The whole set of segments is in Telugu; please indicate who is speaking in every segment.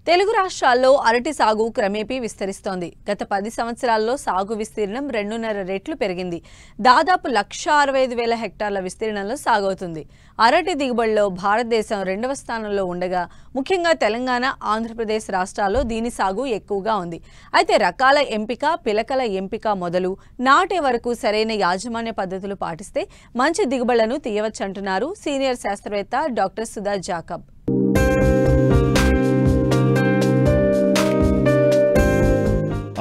Speaker 1: తెలుగు రాష్ట్రాల్లో అరటి సాగు క్రమేపీ విస్తరిస్తోంది. గత 10 సంవత్సరాల్లో సాగు విస్తీర్ణం 2.5 రెట్లు పెరిగింది. దాదాపు 1,65,000 హెక్టార్ల విస్తీర్ణంలో సాగవుతుంది. అరటి దిగుబడిలో భారతదేశం 2వ స్థానంలో ఉండగా ముఖ్యంగా తెలంగాణ, ఆంధ్రప్రదేశ్ రాష్ట్రాల్లో దీని సాగు ఎక్కువగా ఉంది. అయితే రకాల ఎంపిక, పిలకల ఎంపిక మొదలు నాటే వరకు సరైన యాజమాన్య పద్ధతులు పాటిస్తే మంచి దిగుబడులను తీయవచ్చంటున్నారు సీనియర్ శాస్త్రవేత్త డాక్టర్ సుధా జాకబ్.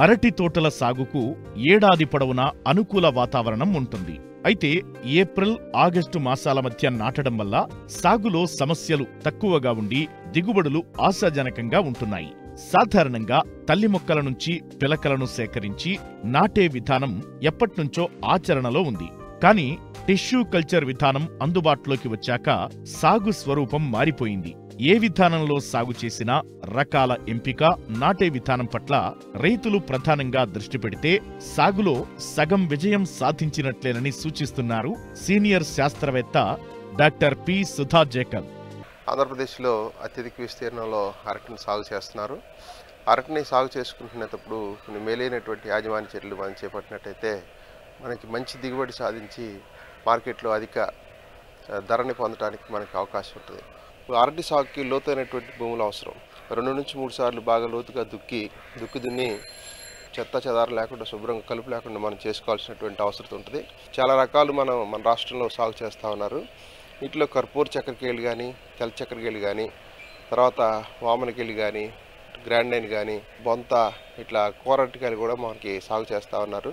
Speaker 2: అరటి తోటల సాగుకు ఏడాది పొడవునా అనుకూల వాతావరణం ఉంటుంది. అయితే ఏప్రిల్, ఆగస్టు మాసాల మధ్య నాటడం వల్ల సాగులో సమస్యలు తక్కువగా ఉండి దిగుబడులు ఆశాజనకంగా ఉంటున్నాయి. సాధారణంగా తల్లి మొక్కల నుంచి పిలకలను సేకరించి నాటే విధానం ఎప్పట్నుంచో ఆచరణలో ఉంది. కానీ టిష్యూ కల్చర్ విధానం అందుబాటులోకి వచ్చాక సాగు స్వరూపం మారిపోయింది. ఏ విధానంలో సాగు చేసినా రకాల ఎంపిక, నాటే విధానం పట్ల రైతులు ప్రధానంగా దృష్టి పెడితే సాగులో సగం విజయం సాధించినట్లేనని సూచిస్తున్నారు సీనియర్ శాస్త్రవేత్త డాక్టర్ పి. సుధా జాకబ్.
Speaker 3: ఆంధ్రప్రదేశ్లో అత్యధిక విస్తీర్ణంలో అరటిని సాగు చేస్తున్నారు. అరటిని సాగు చేసుకుంటున్నప్పుడు కొన్ని మేలైనటువంటి యాజమాన్య చర్యలు మనం చేపట్టినట్టయితే మనకి మంచి దిగుబడి సాధించి మార్కెట్లో అధిక ధరని పొందడానికి మనకి అవకాశం ఉంటుంది. అరటి సాగుకి లోతైనటువంటి భూములు అవసరం. 2 నుంచి 3 సార్లు బాగా లోతుగా దుక్కి దున్ని చెత్త చెదారం లేకుండా శుభ్రంగా కలుపు లేకుండా మనం చేసుకోవాల్సినటువంటి అవసరం ఉంటుంది. చాలా రకాలు మన రాష్ట్రంలో సాగు చేస్తూ ఉన్నారు. వీటిలో కర్పూర చక్కెరకేళి కానీ, తెల్ల చక్కెరకేళి కానీ, తర్వాత వామనకేళి కానీ, గ్రాండైన్ కానీ, బొంత, ఇట్లా కూరటికాయలు కూడా మనకి సాగు చేస్తూ ఉన్నారు.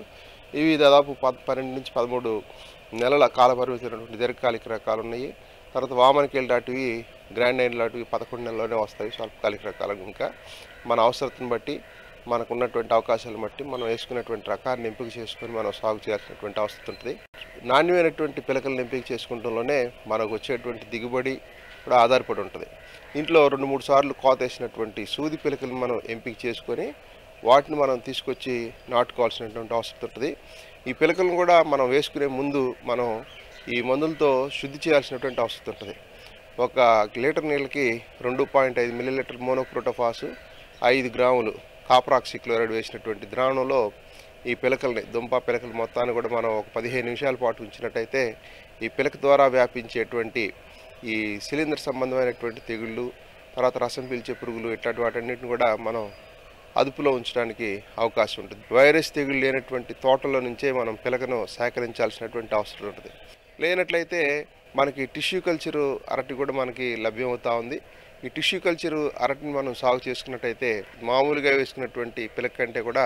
Speaker 3: ఇవి దాదాపు 12 నుంచి 13 నెలల కాల పరిమితి దీర్ఘకాలిక రకాలు ఉన్నాయి. తర్వాత వామనకేళి లాంటివి, గ్రాండైన్ లాంటివి 11 నెలల్లోనే వస్తాయి. స్వల్పకాలిక రకాలు ఇంకా మన అవసరతను బట్టి, మనకు ఉన్నటువంటి అవకాశాలను బట్టి మనం వేసుకున్నటువంటి రకాన్ని ఎంపిక చేసుకొని మనం సాగు చేయాల్సినటువంటి అవసరం ఉంటుంది. నాణ్యమైనటువంటి పిలకలను ఎంపిక చేసుకుంటంలోనే మనకు వచ్చేటువంటి దిగుబడి కూడా ఆధారపడి ఉంటుంది. ఇంట్లో 2-3 సార్లు కోత వేసినటువంటి సూది పిలకలను మనం ఎంపిక చేసుకొని వాటిని మనం తీసుకొచ్చి నాటుకోవాల్సినటువంటి అవసరం ఉంటుంది. ఈ పిలకలను కూడా మనం వేసుకునే ముందు మనం ఈ మందులతో శుద్ధి చేయాల్సినటువంటి అవసరం ఉంటుంది. 1 లీటర్ నీళ్ళకి 2.5 మిల్లీలీటర్ మోనోక్రోటోఫాస్, 5 గ్రాములు కాపరాక్సీ క్లోరైడ్ వేసినటువంటి ద్రావణంలో ఈ పిలకల్ని, దుంప పిలకలు మొత్తాన్ని కూడా మనం ఒక 15 నిమిషాల పాటు ఉంచినట్టయితే ఈ పిలక ద్వారా వ్యాపించేటువంటి ఈ శిలీంధ్ర సంబంధమైనటువంటి తెగుళ్ళు, తర్వాత రసం పీల్చే పురుగులు, ఇట్లాంటి వాటన్నిటిని కూడా మనం అదుపులో ఉంచడానికి అవకాశం ఉంటుంది. వైరస్ తెగులు లేనటువంటి తోటలో నుంచే మనం పిలకను సేకరించాల్సినటువంటి అవసరం ఉంటుంది. లేనట్లయితే మనకి టిష్యూ కల్చరు అరటి కూడా మనకి లభ్యమవుతూ ఉంది. ఈ టిష్యూ కల్చరు అరటిని మనం సాగు చేసుకున్నట్టయితే మామూలుగా వేసుకున్నటువంటి పిలక కంటే కూడా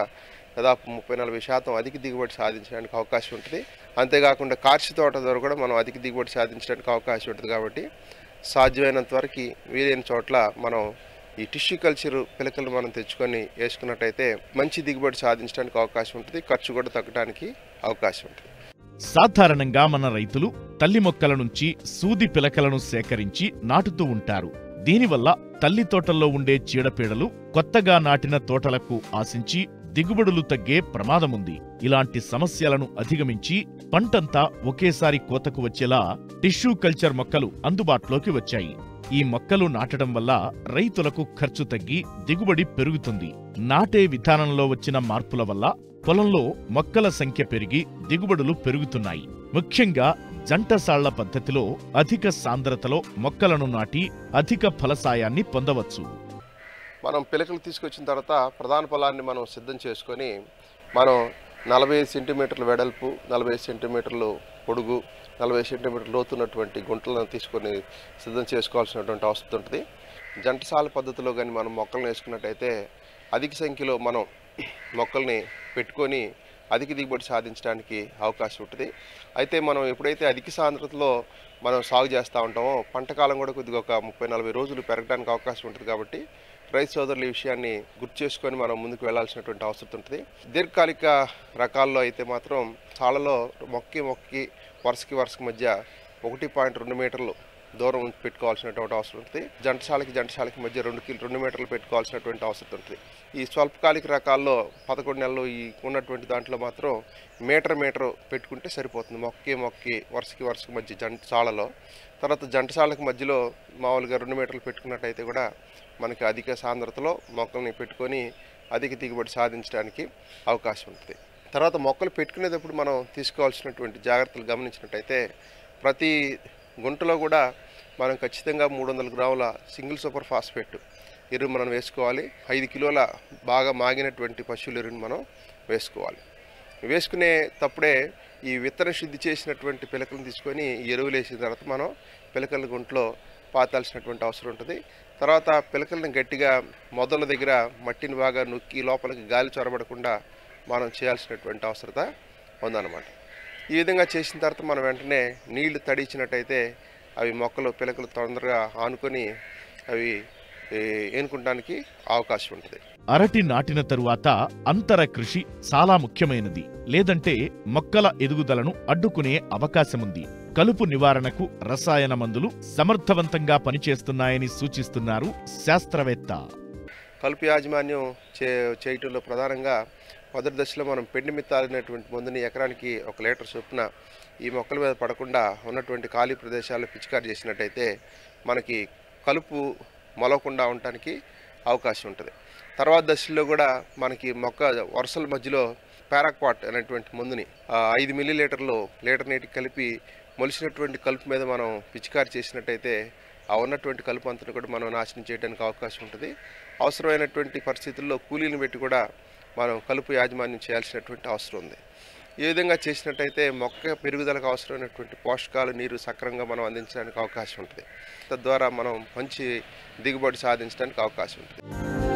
Speaker 3: దాదాపు 30-40% అధిక దిగుబడి సాధించడానికి అవకాశం ఉంటుంది. అంతేకాకుండా కార్చి తోట ద్వారా కూడా మనం అధిక దిగుబడి సాధించడానికి అవకాశం ఉంటుంది. కాబట్టి సాధ్యమైనంత వరకు వీలైన చోట్ల మనం ఈ టిష్యూ కల్చరు పిలకలు మనం తెచ్చుకొని వేసుకున్నట్టయితే మంచి దిగుబడి సాధించడానికి అవకాశం ఉంటుంది. ఖర్చు కూడా తగ్గడానికి అవకాశం ఉంటుంది.
Speaker 2: సాధారణంగా మన రైతులు తల్లి మొక్కల నుంచి సూది పిలకలను సేకరించి నాటుతూ ఉంటారు. దీనివల్ల తల్లి తోటల్లో ఉండే చీడపీడలు కొత్తగా నాటిన తోటలకు ఆశించి దిగుబడులు తగ్గే ప్రమాదముంది. ఇలాంటి సమస్యలను అధిగమించి పంటంతా ఒకేసారి కోతకు వచ్చేలా టిష్యూ కల్చర్ మొక్కలు అందుబాటులోకి వచ్చాయి. ఈ మొక్కలు నాటడం వల్ల రైతులకు ఖర్చు తగ్గి దిగుబడి పెరుగుతుంది. నాటే విధానంలో వచ్చిన మార్పుల వల్ల పొలంలో మొక్కల సంఖ్య పెరిగి దిగుబడులు పెరుగుతున్నాయి. ముఖ్యంగా జంటసాళ్ల పద్ధతిలో అధిక సాంద్రతలో మొక్కలను నాటి అధిక ఫలసాయాన్ని పొందవచ్చు.
Speaker 3: మనం పిలకలు తీసుకొచ్చిన తర్వాత ప్రధాన పొలాన్ని మనం సిద్ధం చేసుకొని మనం 45 సెంటీమీటర్ల వెడల్పు, 45 సెంటీమీటర్లు పొడుగు, 40 సెంటీమీటర్ల లోతున్నటువంటి గుంటలను తీసుకొని సిద్ధం చేసుకోవాల్సినటువంటి అవసరం ఉంటుంది. జంటసాల పద్ధతిలో కానీ మనం మొక్కలను వేసుకున్నట్టయితే అధిక సంఖ్యలో మనం మొక్కల్ని పెట్టుకొని అధిక దిగుబడి సాధించడానికి అవకాశం ఉంటుంది. అయితే మనం ఎప్పుడైతే అధిక సాంద్రతలో మనం సాగు చేస్తూ ఉంటామో పంట కాలం కూడా కొద్దిగా ఒక 30-40 రోజులు పెరగడానికి అవకాశం ఉంటుంది. కాబట్టి రైతు సోదరులు ఈ విషయాన్ని గుర్తు చేసుకొని మనం ముందుకు వెళ్లాల్సినటువంటి అవసరం ఉంటుంది. దీర్ఘకాలిక రకాల్లో అయితే మాత్రం సాలలో మొక్కకి వరుసకి మధ్య 1.2 మీటర్లు దూరం పెట్టుకోవాల్సినటువంటి అవసరం ఉంటుంది. జంటసాలకి మధ్య 2 మీటర్లు పెట్టుకోవాల్సినటువంటి అవసరం ఉంటుంది. ఈ స్వల్పకాలిక రకాల్లో 11 నెలలు ఈ ఉన్నటువంటి దాంట్లో మాత్రం మీటర్ పెట్టుకుంటే సరిపోతుంది. మొక్కకి వరుసకి మధ్య జంటసాలలో. తర్వాత జంటసాలకు మధ్యలో మామూలుగా 2 మీటర్లు పెట్టుకున్నట్టయితే కూడా మనకి అధిక సాంద్రతలో మొక్కల్ని పెట్టుకొని అధిక దిగుబడి సాధించడానికి అవకాశం ఉంటుంది. తర్వాత మొక్కలు పెట్టుకునేటప్పుడు మనం తీసుకోవాల్సినటువంటి జాగ్రత్తలు గమనించినట్టయితే ప్రతి గుంటలో కూడా మనం ఖచ్చితంగా 300 గ్రాముల సింగిల్ సూపర్ ఫాస్ఫేట్ ఎరువు మనం వేసుకోవాలి. 5 కిలోల బాగా మాగినటువంటి పశువుల ఎరువుని మనం వేసుకోవాలి. వేసుకునే తప్పుడే ఈ విత్తన శుద్ధి చేసినటువంటి పిలకలను తీసుకొని ఎరువులు వేసిన తర్వాత మనం పిలకల గుంటలో పాతాల్సినటువంటి అవసరం ఉంటుంది. తర్వాత పిలకలను గట్టిగా మొదల దగ్గర మట్టిని బాగా నొక్కి లోపలికి గాలి చొరబడకుండా మనం చేయాల్సినటువంటి అవసరత ఉందన్నమాట. ఈ విధంగా చేసిన తర్వాత మనం వెంటనే నీళ్లు తడిచినట్టయితే అవి మొక్కలు పిలకలు తొందరగా ఆనుకొని అవి ఏనుకుంటానికి అవకాశం ఉంటుంది.
Speaker 2: అరటి నాటిన తరువాత అంతర కృషి చాలా ముఖ్యమైనది. లేదంటే మొక్కల ఎదుగుదలను అడ్డుకునే అవకాశముంది. కలుపు నివారణకు రసాయన మందులు సమర్థవంతంగా పనిచేస్తున్నాయని సూచిస్తున్నారు శాస్త్రవేత్త.
Speaker 3: కలుపు యాజమాన్యం చేయటంలో ప్రధానంగా మొదటి దశలో మనం పెండిమిత్తాలనేటువంటి మందుని ఎకరానికి 1 లీటర్ చొప్పున ఈ మొక్కల మీద పడకుండా ఉన్నటువంటి ఖాళీ ప్రదేశాల్లో పిచికారి చేసినట్టయితే మనకి కలుపు మొలవకుండా ఉండటానికి అవకాశం ఉంటుంది. తర్వాత దశలో కూడా మనకి మొక్క వరుసల మధ్యలో పారాక్వాట్ అనేటువంటి మందుని 5 మిల్లీలీటర్లు లీటర్ నీటికి కలిపి మొలిసినటువంటి కలుపు మీద మనం పిచికారి చేసినట్టయితే ఆ ఉన్నటువంటి కలుపు అంతను కూడా మనం నాశనం చేయడానికి అవకాశం ఉంటుంది. అవసరమైనటువంటి పరిస్థితుల్లో కూలీలను పెట్టి కూడా మనం కలుపు యాజమాన్యం చేయాల్సినటువంటి అవసరం ఉంది. ఈ విధంగా చేసినట్టయితే మొక్క పెరుగుదలకు అవసరమైనటువంటి పోషకాలు, నీరు సక్రమంగా మనం అందించడానికి అవకాశం ఉంటుంది. తద్వారా మనం మంచి దిగుబడి సాధించడానికి అవకాశం ఉంటుంది.